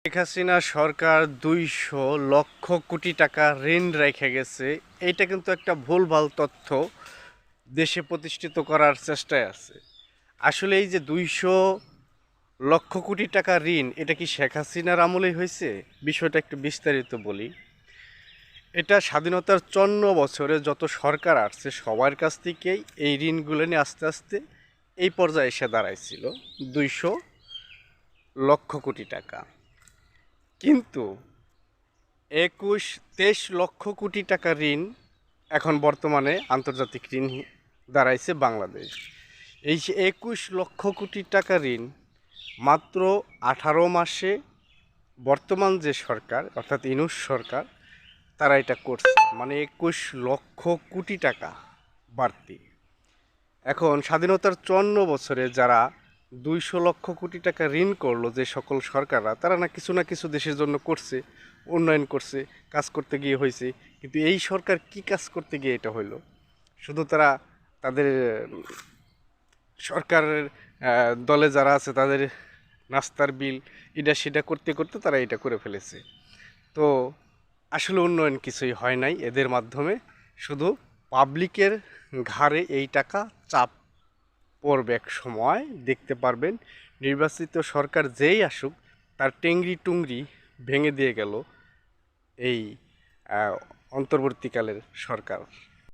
শেখ হাসিনা সরকার 200 লক্ষ কোটি টাকা ঋণ রেখে গেছে। এইটা কিন্তু একটা ভুলভাল তথ্য দেশে প্রতিষ্ঠিত করার চেষ্টায় আছে। আসলে এই যে 200 লক্ষ কোটি টাকা ঋণ, এটা কি শেখ হাসিনার আমলেই হয়েছে? বিষয়টা একটু বিস্তারিত বলি। এটা স্বাধীনতার 54 বছরে যত সরকার আসছে সবার কাছ থেকেই এই ঋণগুলো নিয়ে আস্তে আস্তে এই পর্যায়ে এসে দাঁড়াইছিল 200 লক্ষ কোটি টাকা। কিন্তু 23 লক্ষ কোটি টাকা ঋণ এখন বর্তমানে আন্তর্জাতিক ঋণ দাঁড়াইছে বাংলাদেশ। এই যে 21 লক্ষ কোটি টাকা ঋণ মাত্র 18 মাসে বর্তমান যে সরকার অর্থাৎ ইউনূস সরকার তারা এটা করছে, মানে 21 লক্ষ কোটি টাকা বাড়তি। এখন স্বাধীনতার 54 বছরে যারা 200 লক্ষ কোটি টাকা ঋণ করলো, যে সকল সরকাররা, তারা না কিছু দেশের জন্য করছে, উন্নয়ন করছে, কাজ করতে গিয়ে হয়েছে। কিন্তু এই সরকার কি কাজ করতে গিয়ে এটা হইলো? শুধু তারা তাদের সরকারের দলে যারা আছে তাদের নাস্তার বিল এটা সেটা করতে করতে তারা এটা করে ফেলেছে। তো আসলে উন্নয়ন কিছুই হয় নাই এদের মাধ্যমে। শুধু পাবলিকের ঘাড়ে এই টাকা চাপ পড়বে, এক সময় দেখতে পারবেন নির্বাচিত সরকার যেই আসুক তার টেংরি টুংরি ভেঙে দিয়ে গেল এই অন্তর্বর্তীকালের সরকার।